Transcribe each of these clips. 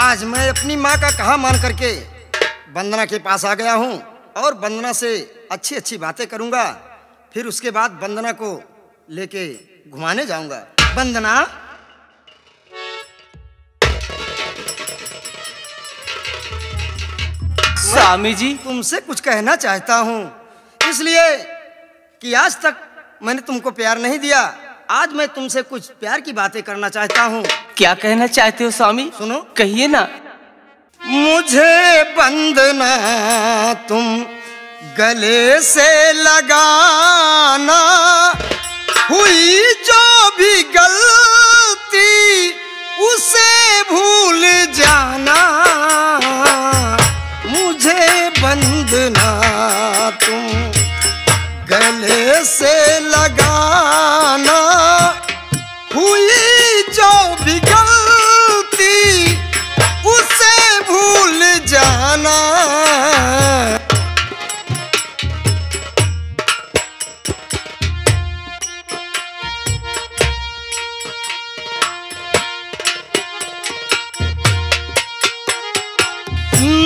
आज मैं अपनी माँ का कहा मान करके वंदना के पास आ गया हूँ और वंदना से अच्छी अच्छी बातें करूँगा। फिर उसके बाद वंदना को लेके घुमाने जाऊँगा। वंदना, स्वामी जी, तुमसे कुछ कहना चाहता हूँ, इसलिए कि आज तक मैंने तुमको प्यार नहीं दिया। आज मैं तुमसे कुछ प्यार की बातें करना चाहता हूँ। क्या कहना चाहते हो स्वामी? सुनो, कहिए ना। मुझे वंदना तुम गले से लगाना, हुई जो भी गलती उसे भूल जाना। मुझे वंदना तुम गले से लगाना, हुई जो भी गलती उसे भूल जाना।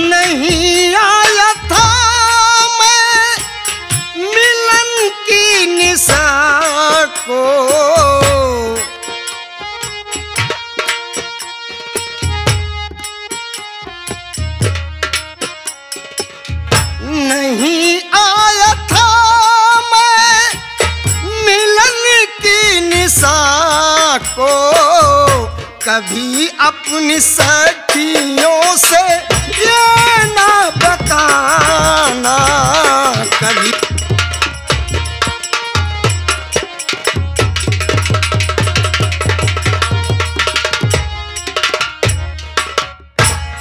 नहीं आया था मैं मिलन की निशा को, नहीं आया था मैं मिलन की निशा को। कभी अपनी सखियों से ये ना बताना, कभी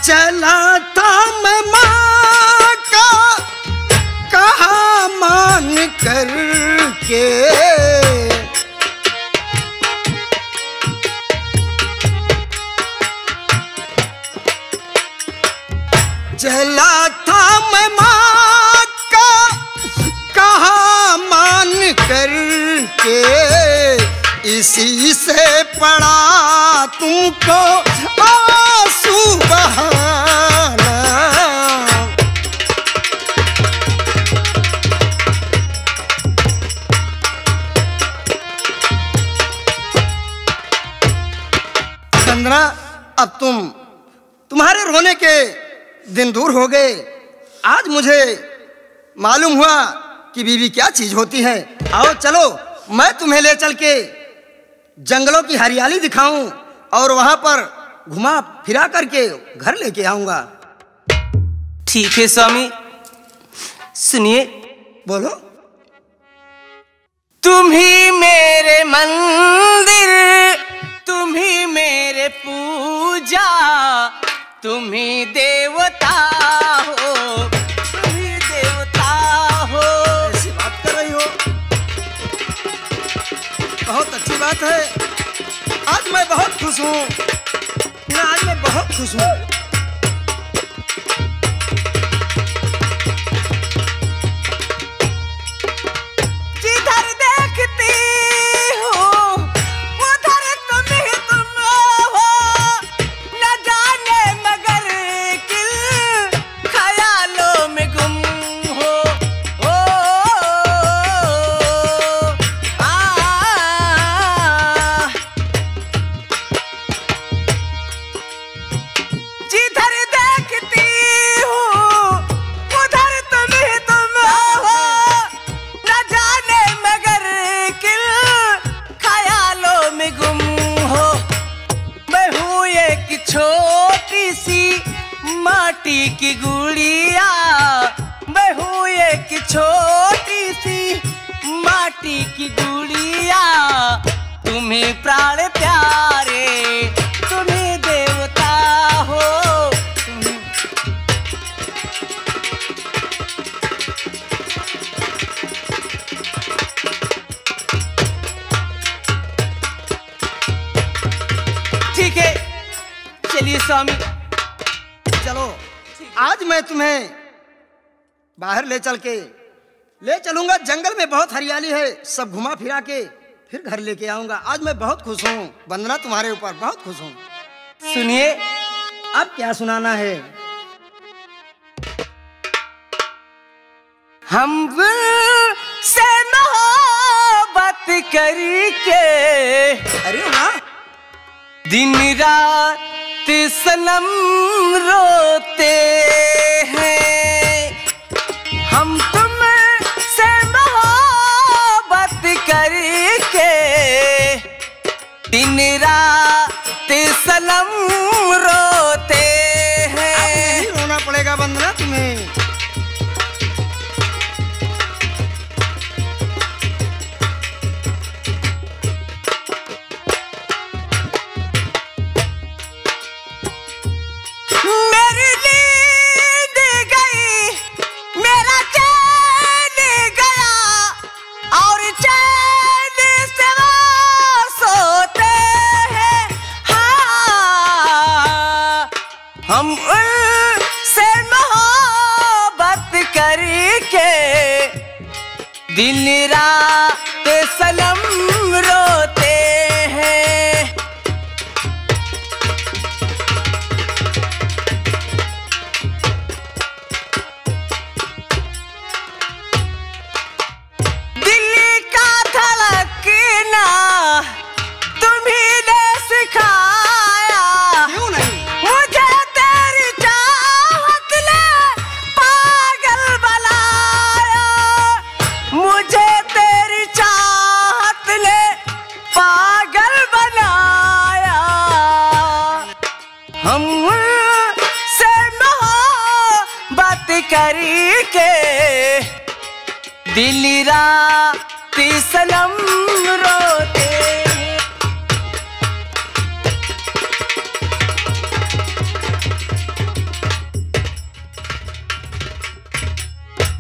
चला था मैं माँ का कहा मान करके, चला था मैं माँ का कहा मान करके। इसी से पड़ा तुमको आंसू बहाना। वंदना, अब तुम्हारे रोने के दिन दूर हो गए। आज मुझे मालूम हुआ कि बीवी क्या चीज होती है। आओ चलो, मैं तुम्हें ले चल के जंगलों की हरियाली दिखाऊं और वहां पर घुमा फिरा करके घर लेके आऊंगा। ठीक है स्वामी। सुनिए। बोलो। तुम ही मेरे मंदिर, तुम ही मेरे पूजा, तुम ही देवता हो, तुम ही देवता हो। ऐसी बात कर रही हो, बहुत अच्छी बात है। आज मैं बहुत खुश हूँ, आज मैं बहुत खुश हूँ। जिधर देखती हूँ उधर तुम ही तुम हो, न जाने मगर किल ख्यालों में गुम हो। जिधर देखती हूँ उधर तुम ही तुम हो, न जाने मगर किल ख्यालों में गुम हो। मैं हूँ एक छोटी सी माटी की गुड़िया, मैं हूँ एक छोटी सी माटी की गुड़िया। तुम्हें प्राण प्यारे, तुम्हें देवता हो। ठीक है, चलिए स्वामी। चलो, आज मैं तुम्हें बाहर ले चलूंगा। जंगल में बहुत हरियाली है, सब घुमा फिरा के फिर घर लेके आऊंगा। आज मैं बहुत खुश हूँ वंदना, तुम्हारे ऊपर बहुत खुश हूँ। सुनिए। अब क्या सुनाना है? हम से मोहब्बत करके, अरे वाह, दिन रात सनम रोते हैं। हम तुम से मोहब्बत करके, दिन रात सनम रोते हैं। नहीं रोना पड़ेगा वंदना तुम्हें। मेरी नींद गई, मेरा चैन गया, और चैन से वो सोते हैं। हाँ, हम उनसे मोहब्बत करके, दिन रात सनम रोते हैं। दिल का धड़कना तुम्हीं ने सिखाया, क्यों नहीं? मुझे तेरी चाहत ने पागल बनाया, मुझे तेरी चाहत ने पागल बनाया। हम से मोहब्बत करके, दिल रात सनम रोते हैं।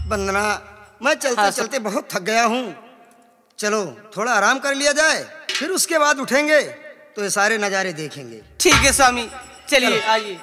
वंदना, मैं चलते हाँ, चलते बहुत थक गया हूँ। चलो थोड़ा आराम कर लिया जाए, फिर उसके बाद उठेंगे तो ये सारे नज़ारे देखेंगे। ठीक है स्वामी, चलिए आइए।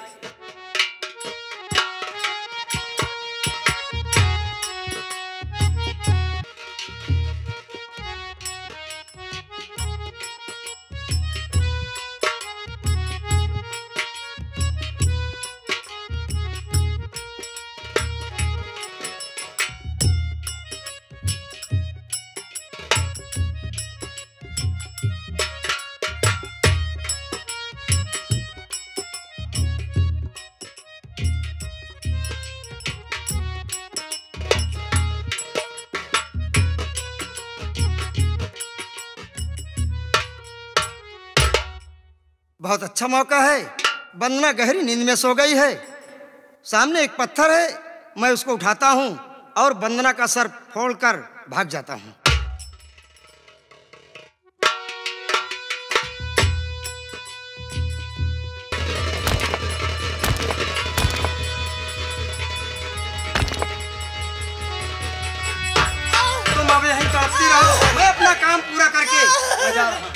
बहुत अच्छा मौका है। वंदना गहरी नींद में सो गई है। सामने एक पत्थर है, मैं उसको उठाता हूँ और वंदना का सर फोड़कर भाग जाता हूँ। तुम अब यहीं तड़पती रहो, मैं अपना काम पूरा करके मैं जा रहा हूँ।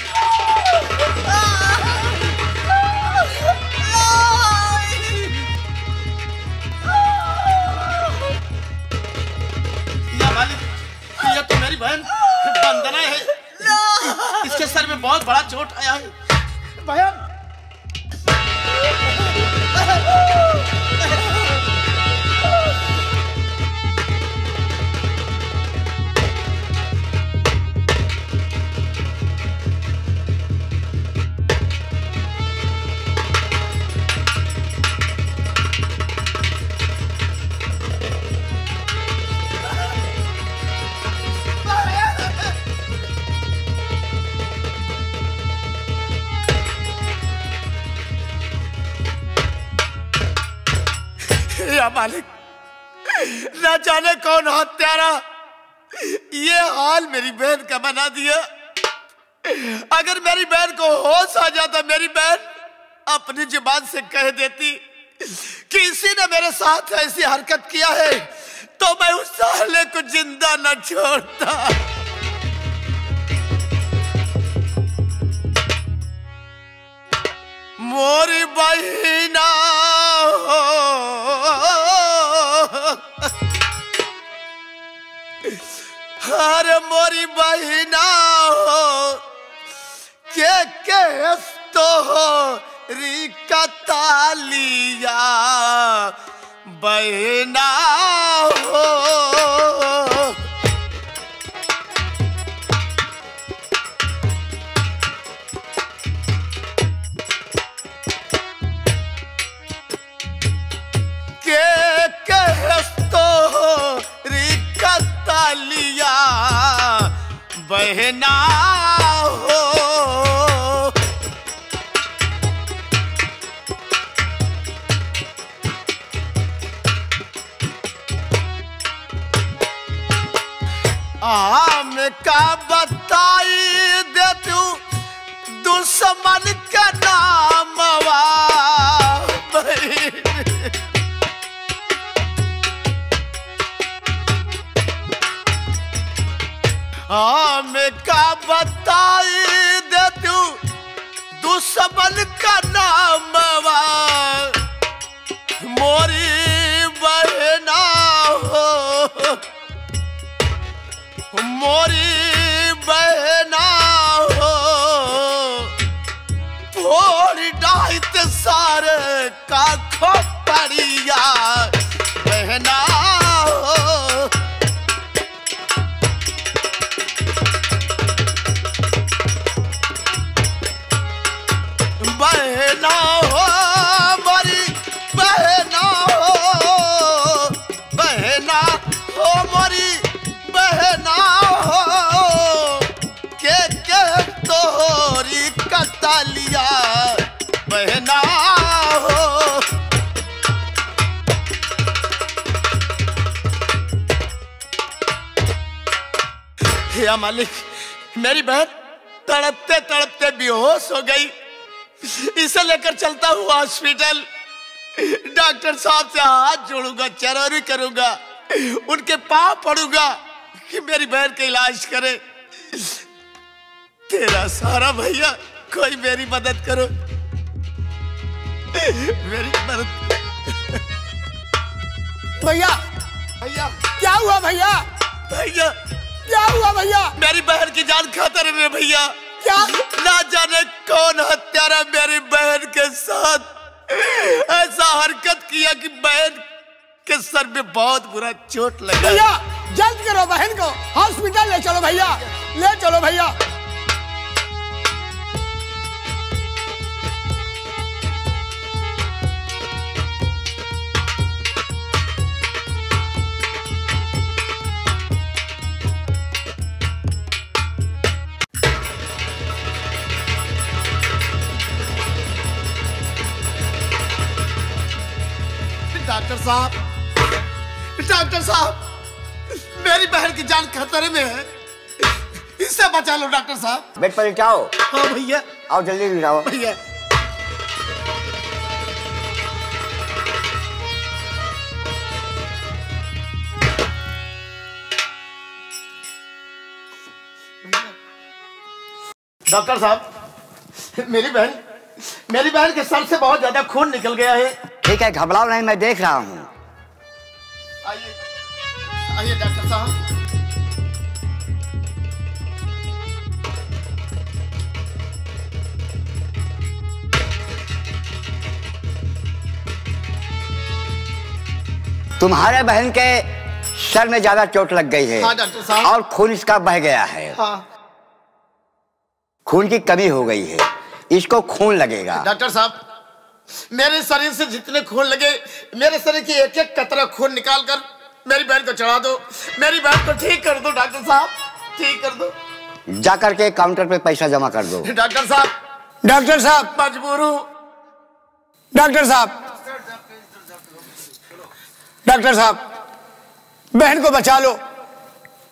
ये तो मेरी बहन वंदना है। इसके सर में बहुत बड़ा चोट आया है। बहन, या मालिक, न जाने कौन हत्यारा ये हाल मेरी बहन का बना दिया। अगर मेरी बहन को होश आ जाता, मेरी बहन अपनी जुबान से कह देती कि किसी ने मेरे साथ ऐसी हरकत किया है, तो मैं उस साले को जिंदा न छोड़ता। मोरी बहिना अरे मोरी बहिना के तो कतालिया बहना हो। कतालिया बहना हो। आम का बताई दे तू दुश्मन का नामवा आम का बताई दे तू दुश्मन का नामवा मोरी बहना हो। मोरी बहना हो थोड़ी डाइट सारे का खोपड़िया बहना हो। बहना हो मोरी बहना हो। बहना हो मोरी बहना हो के तोरी कतालिया बहना हो। हे मालिक मेरी बहन तड़पते तड़पते बेहोश हो गई। इसे लेकर चलता हूँ हॉस्पिटल। डॉक्टर साहब से हाथ जोड़ूंगा चरौरी करूंगा उनके पांव पड़ूंगा कि मेरी बहन का इलाज करे। तेरा सारा भैया कोई मेरी मदद करो मेरी मदद। भैया भैया क्या हुआ भैया? भैया क्या हुआ भैया? मेरी बहन की जान खतरे में भैया। क्या? ना जाने कौन हत्यारा मेरी बहन के साथ ऐसा हरकत किया कि बहन के सर में बहुत बुरा चोट लगा। भैया जल्द करो बहन को हॉस्पिटल ले चलो भैया ले चलो भैया। डॉक्टर साहब मेरी बहन की जान खतरे में है। इससे बचा लो डॉक्टर साहब। बेड पर लेटाओ। हाँ भैया आओ जल्दी लेटाओ। भैया डॉक्टर साहब मेरी बहन के सर से बहुत ज्यादा खून निकल गया है। ठीक है घबराओ नहीं मैं देख रहा हूँ। आइए आइए डॉक्टर साहब। तुम्हारे बहन के सर में ज्यादा चोट लग गई है। हाँ डॉक्टर साहब। और खून इसका बह गया है। हाँ खून की कमी हो गई है इसको खून लगेगा। डॉक्टर साहब मेरे शरीर से जितने खून लगे मेरे शरीर की एक एक कतरा खून निकाल कर मेरी बहन को चढ़ा दो। मेरी बहन को ठीक कर दो डॉक्टर साहब ठीक कर दो। जाकर के काउंटर पे पैसा जमा कर दो। डॉक्टर साहब मजबूर हूँ। डॉक्टर साहब बहन को बचा लो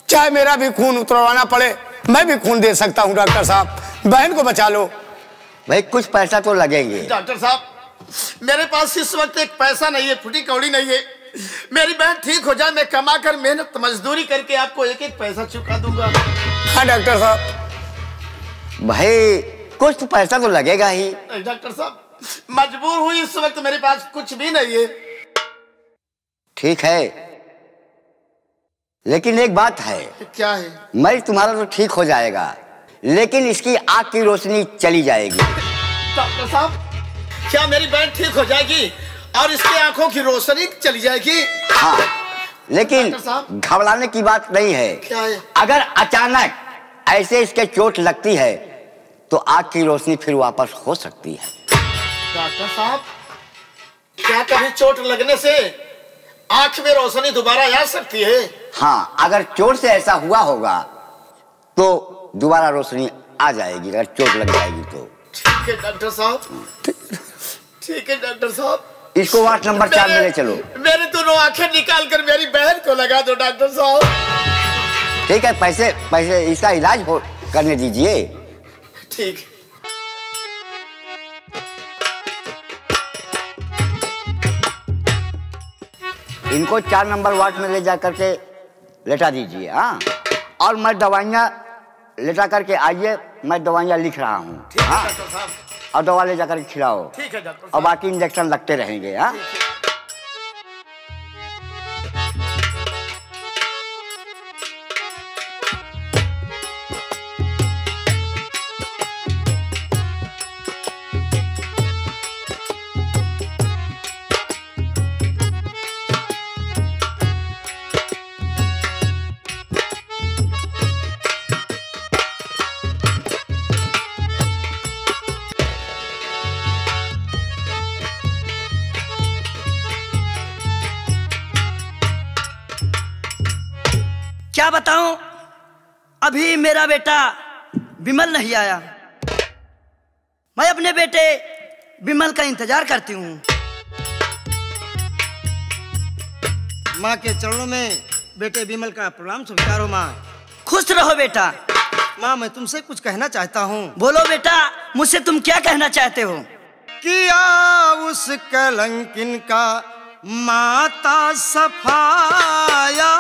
चाहे मेरा भी खून उतरवाना पड़े मैं भी खून दे सकता हूँ। डॉक्टर साहब बहन को बचा लो। भाई कुछ पैसा तो लगेंगे। डॉक्टर साहब मेरे पास इस वक्त एक पैसा नहीं है फुटी कौड़ी नहीं है। मेरी बहन ठीक हो जाए मैं कमा कर मेहनत मजदूरी करके आपको एक एक पैसा चुका दूंगा। हाँ डॉक्टर साहब भाई कुछ तो पैसा तो लगेगा ही। डॉक्टर साहब मजबूर हुई इस वक्त मेरे पास कुछ भी नहीं है। ठीक है लेकिन एक बात है। क्या है? मरीज तुम्हारा तो ठीक हो जाएगा लेकिन इसकी आँख की रोशनी चली जाएगी। डॉक्टर साहब क्या मेरी बहन ठीक हो जाएगी और इसकी आंखों की रोशनी चली जाएगी? हाँ, लेकिन डॉक्टर साहब। घबराने की बात नहीं है। क्या है? अगर अचानक ऐसे इसके चोट लगती है तो आंख की रोशनी फिर वापस हो सकती है। डॉक्टर साहब, क्या कभी चोट लगने से आंख में रोशनी दोबारा आ सकती है? हाँ, अगर चोट से ऐसा हुआ होगा तो दोबारा रोशनी आ जाएगी, अगर चोट लग जाएगी तो। ठीक है डॉक्टर साहब, ठीक है डॉक्टर साहब। इसको वार्ड नंबर 4 में ले चलो। मेरी दोनों आंखें निकाल कर मेरी बहन को लगा दो डॉक्टर साहब। ठीक है, पैसे इसका इलाज करने दीजिए। ठीक। इनको 4 नंबर वार्ड में ले जा करके लेटा दीजिए। हाँ, और मैं दवाइयाँ लेटा करके आइए, मैं दवाइयाँ लिख रहा हूँ। ठीक है हाँ, डॉक्टर साहब। और दवा ले जाकर खिलाओ। ठीक है डॉक्टर और साहब। बाकी इंजेक्शन लगते रहेंगे। हाँ, क्या बताऊं, अभी मेरा बेटा विमल नहीं आया। मैं अपने बेटे विमल का इंतजार करती हूँ। माँ के चरणों में बेटे विमल का प्रणाम स्वीकार हो। माँ खुश रहो बेटा। माँ, मैं तुमसे कुछ कहना चाहता हूँ। बोलो बेटा, मुझसे तुम क्या कहना चाहते हो? किया उस कलंकिन का माता सफाया,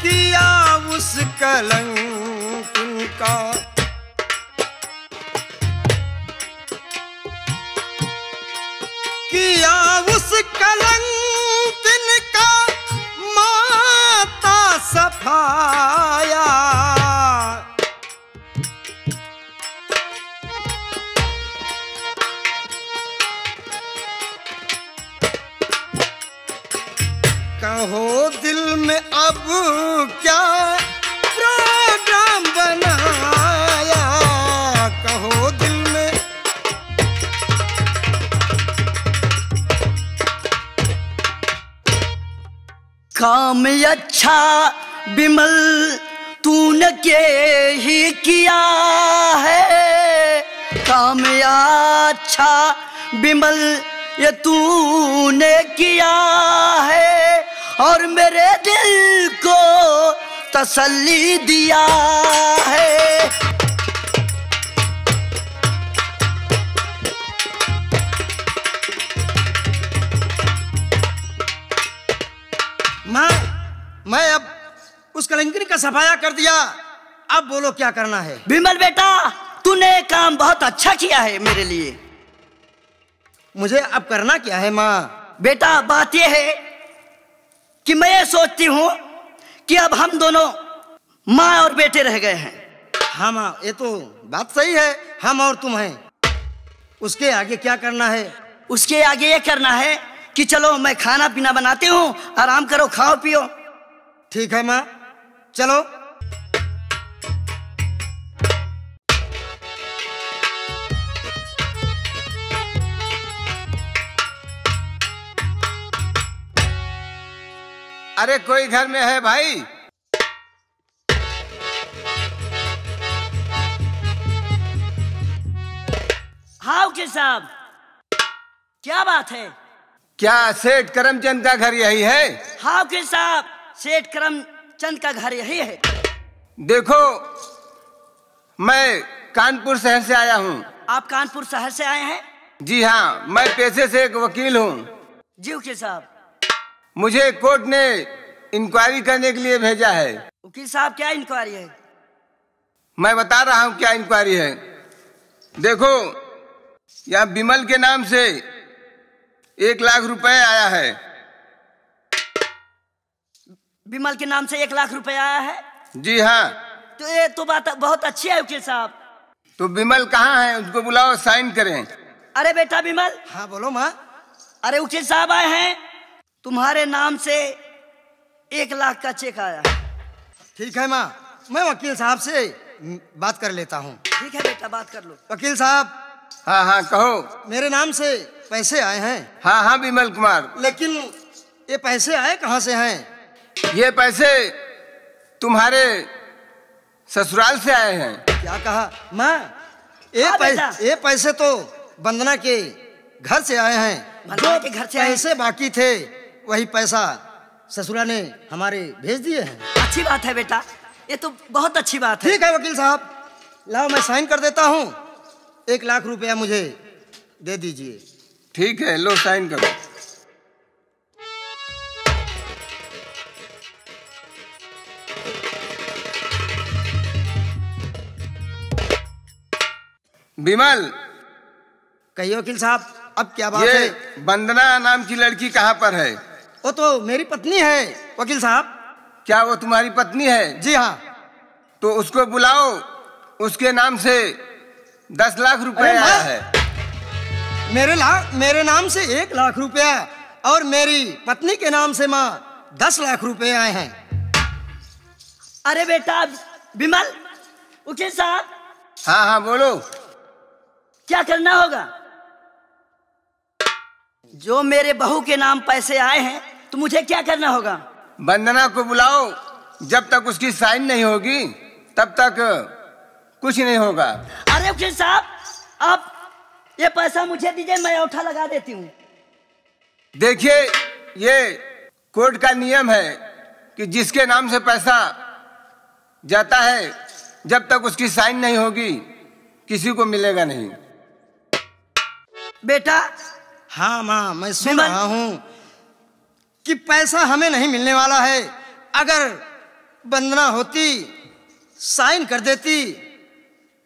किया उस कलंकिन का। किया उस कलंकिन का माता सफाया, कहो दिल में अब क्या प्रोग्राम बनाया, कहो दिल में। काम अच्छा विमल तूने के ही किया है, काम अच्छा विमल ये तूने किया है, और मेरे दिल को तसल्ली दिया है। माँ, मैं अब उस कलंकिनी का सफाया कर दिया, अब बोलो क्या करना है। विमल बेटा, तूने काम बहुत अच्छा किया है मेरे लिए। मुझे अब करना क्या है माँ? बेटा, बात यह है कि मैं ये सोचती हूँ कि अब हम दोनों माँ और बेटे रह गए हैं। हाँ माँ, ये तो बात सही है, हम और तुम हैं। उसके आगे क्या करना है? उसके आगे ये करना है कि चलो मैं खाना पीना बनाती हूँ, आराम करो, खाओ पियो। ठीक है माँ, चलो। अरे कोई घर में है भाई? हाँ वकील साहब, क्या बात है? क्या सेठ करमचंद का घर यही है? हाँ वकील साहब, सेठ करमचंद का घर यही है। देखो, मैं कानपुर शहर से आया हूँ। आप कानपुर शहर से आए हैं? जी हाँ, मैं पेशे से एक वकील हूँ। जी वकील साहब। मुझे कोर्ट ने इंक्वायरी करने के लिए भेजा है। वकील साहब, क्या इंक्वायरी है? मैं बता रहा हूँ क्या इंक्वायरी है। देखो, यहाँ विमल के नाम से 1 लाख रुपए आया है। विमल के नाम से 1 लाख रुपए आया है? जी हाँ। तो ये तो बात बहुत अच्छी है वकील साहब। तो विमल कहाँ है? उसको बुलाओ, साइन करें। अरे बेटा विमल, हाँ बोलो माँ। अरे वकील साहब आए हैं, तुम्हारे नाम से 1 लाख का चेक आया। ठीक है माँ, मैं वकील साहब से बात कर लेता हूँ। ठीक है बेटा, बात कर लो। वकील साहब, हाँ हाँ कहो। मेरे नाम से पैसे आए हैं। हाँ हाँ विमल कुमार। लेकिन ये पैसे आए कहाँ से हैं? ये पैसे तुम्हारे ससुराल से आए हैं। क्या कहा माँ? बेटा। ये पैसे तो वंदना के घर से आए हैं। वंदना के घर से आए? पैसे बाकी थे वही पैसा ससुरा ने हमारे भेज दिए हैं। अच्छी बात है बेटा, ये तो बहुत अच्छी बात है। ठीक है वकील साहब, लाओ मैं साइन कर देता हूँ। 1 लाख रुपया मुझे दे दीजिए। ठीक है, लो साइन करो। विमल, कहिए वकील साहब, अब क्या बात ये है? वंदना नाम की लड़की कहाँ पर है? वो तो मेरी पत्नी है वकील साहब। क्या वो तुम्हारी पत्नी है? जी हाँ। तो उसको बुलाओ, उसके नाम से 10 लाख रुपए अरे आया माँ! है। मेरे नाम से 1 लाख रुपया और मेरी पत्नी के नाम से माँ 10 लाख रुपए आए हैं। अरे बेटा विमल, वकील साहब हाँ हाँ बोलो। क्या करना होगा? जो मेरे बहू के नाम पैसे आए हैं तो मुझे क्या करना होगा? वंदना को बुलाओ, जब तक उसकी साइन नहीं होगी तब तक कुछ नहीं होगा। अरे वकील साहब, आप ये पैसा मुझे दीजिए, मैं औठा लगा देती हूँ। देखिए, ये कोर्ट का नियम है कि जिसके नाम से पैसा जाता है जब तक उसकी साइन नहीं होगी किसी को मिलेगा नहीं। बेटा। हाँ माँ, मैं सुन विमल। रहा हूँ कि पैसा हमें नहीं मिलने वाला है। अगर वंदना होती, साइन कर देती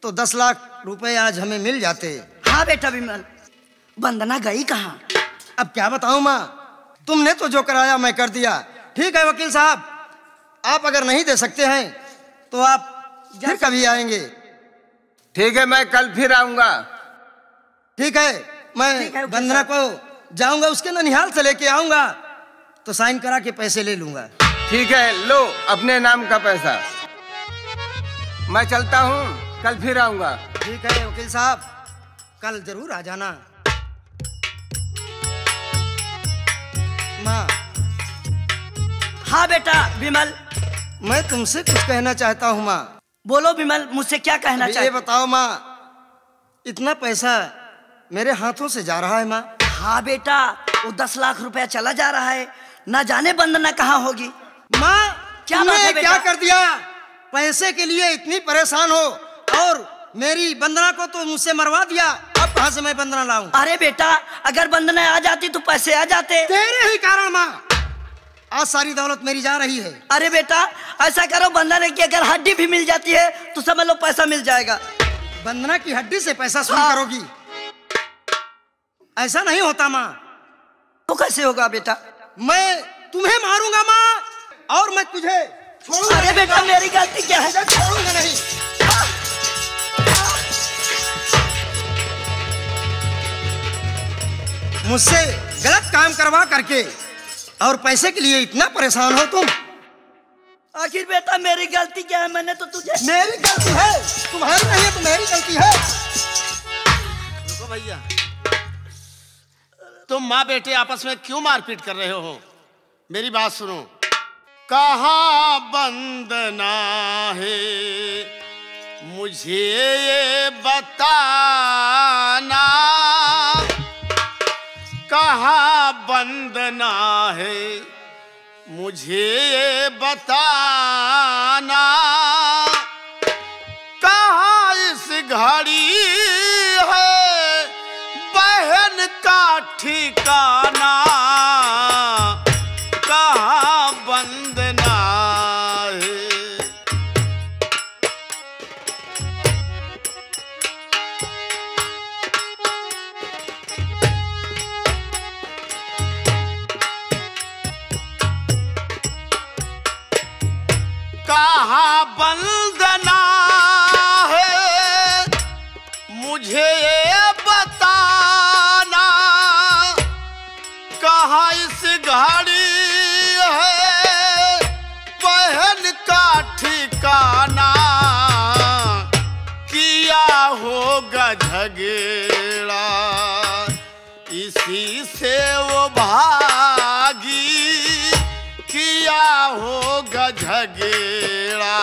तो 10 लाख रुपए आज हमें मिल जाते। हाँ बेटा विमल, वंदना गई कहाँ? अब क्या बताऊं माँ, तुमने तो जो कराया मैं कर दिया। ठीक है वकील साहब, आप अगर नहीं दे सकते हैं तो आप फिर कभी आएंगे। ठीक है, मैं कल फिर आऊंगा। ठीक है, मैं ठीक है, वकील वंदना को जाऊंगा, उसके ननिहाल से लेके आऊंगा तो साइन करा के पैसे ले लूंगा। ठीक है, लो अपने नाम का पैसा। मैं चलता हूँ, कल फिर आऊंगा। ठीक है वकील साहब, कल जरूर आ जाना। माँ, हाँ बेटा विमल, मैं तुमसे कुछ कहना चाहता हूँ माँ। बोलो विमल, मुझसे क्या कहना ये चाहिए? बताओ माँ, इतना पैसा मेरे हाथों से जा रहा है माँ। हाँ बेटा, वो 10 लाख रुपया चला जा रहा है, ना जाने वंदना कहाँ होगी। माँ, क्या बात है तुमने बेटा? क्या कर दिया? पैसे के लिए इतनी परेशान हो और मेरी वंदना को तो मुझसे मरवा दिया। अब कहाँ से मैं वंदना लाऊं? अरे बेटा, अगर वंदना आ जाती तो पैसे आ जाते। तेरे ही कारण माँ आज सारी दौलत मेरी जा रही है। अरे बेटा, ऐसा करो, वंदना की अगर हड्डी भी मिल जाती है तो समझ लो पैसा मिल जाएगा। वंदना की हड्डी से पैसा सुन हाँ। करोगी? ऐसा नहीं होता माँ। तो कैसे होगा बेटा? मैं तुम्हें मारूंगा माँ, और मैं तुझे छोड़ूंगा अरे नहीं। बेटा, मेरी गलती क्या है? तुझे छोड़ूंगा नहीं। मुझसे गलत काम करवा करके और पैसे के लिए इतना परेशान हो तुम? आखिर बेटा मेरी गलती क्या है? मैंने तो तुझे। मेरी गलती है, तुम्हारी नहीं है तो मेरी गलती है। रुको भैया, तुम माँ बेटे आपस में क्यों मारपीट कर रहे हो? मेरी बात सुनो। कहाँ वंदना है मुझे ये बताना, कहाँ वंदना है मुझे ये बताना, कहाँ इस घड़ी है बहन का ठिकाना, कहाँ वंदना है। कहाँ होगा झगड़ा, इसी से वो भागी, किया होगा झगड़ा,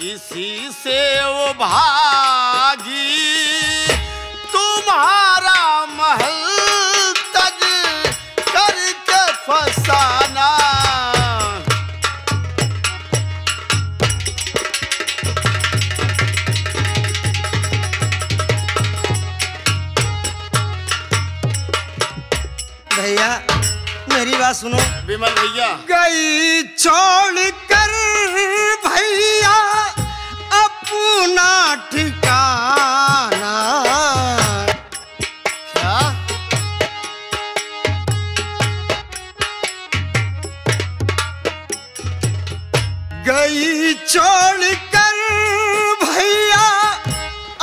इसी से वो भागी, तुम्हारा महल तज करके फसाना। भैया मेरी बात सुनो। विमल भैया। गई छोड़ कर भैया अपना ठिकाना। क्या? गई छोड़ कर भैया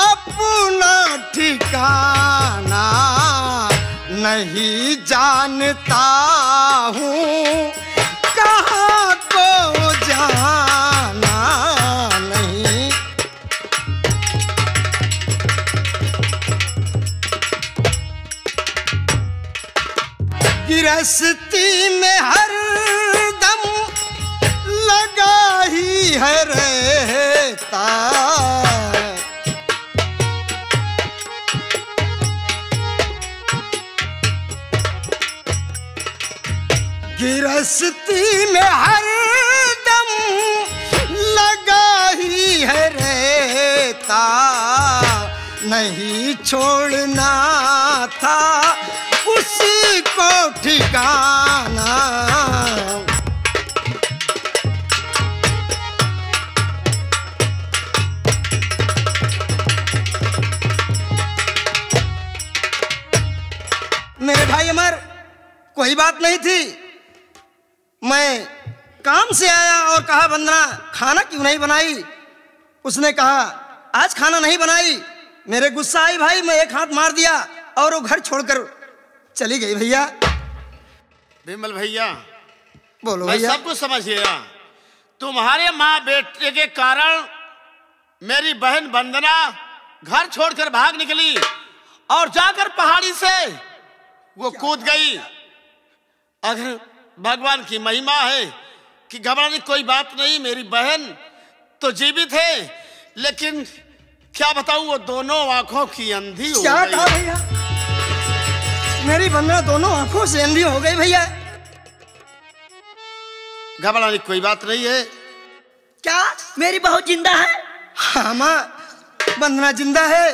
अपना ठिकाना, नहीं जानता हूँ कहाँ को जाना। नहीं गिरस्ती में हर दम लगा ही है रहता, गिरस्ती में हर दम लगा ही है रहता, नहीं छोड़ना था उसी को ठिकाना। मेरे भाई अमर, कोई बात नहीं थी। मैं काम से आया और कहा वंदना खाना क्यों नहीं बनाई। उसने कहा आज खाना नहीं बनाई। मेरे गुस्सा आई भाई, मैं एक हाथ मार दिया और वो घर छोड़कर चली गई। भैया विमल भैया, बोलो मैं भैया। सब कुछ समझ गया। तुम्हारे माँ बेटे के कारण मेरी बहन वंदना घर छोड़कर भाग निकली और जाकर पहाड़ी से वो कूद गई। अगर भगवान की महिमा है कि घबराने की कोई बात नहीं, मेरी बहन तो जीवित है, लेकिन क्या बताऊं वो दोनों आंखों की अंधी हो क्या गई। कहा भैया? मेरी वंदना दोनों आंखों से अंधी हो गई भैया। घबराने की कोई बात नहीं है। क्या मेरी बहू जिंदा है? हाँ माँ, वंदना जिंदा है,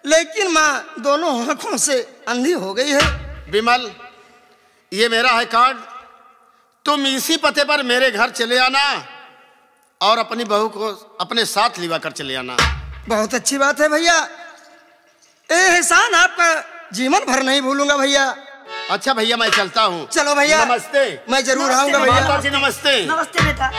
लेकिन माँ दोनों आंखों से अंधी हो गई है। विमल, ये मेरा है कार्ड, तुम इसी पते पर मेरे घर चले आना और अपनी बहू को अपने साथ लिवा कर चले आना। बहुत अच्छी बात है भैया, ये एहसान आपका जीवन भर नहीं भूलूंगा भैया। अच्छा भैया, मैं चलता हूँ। चलो भैया, नमस्ते। मैं जरूर नमस्ते आऊंगा भैया। भैया। माता जी नमस्ते। नमस्ते बेटा।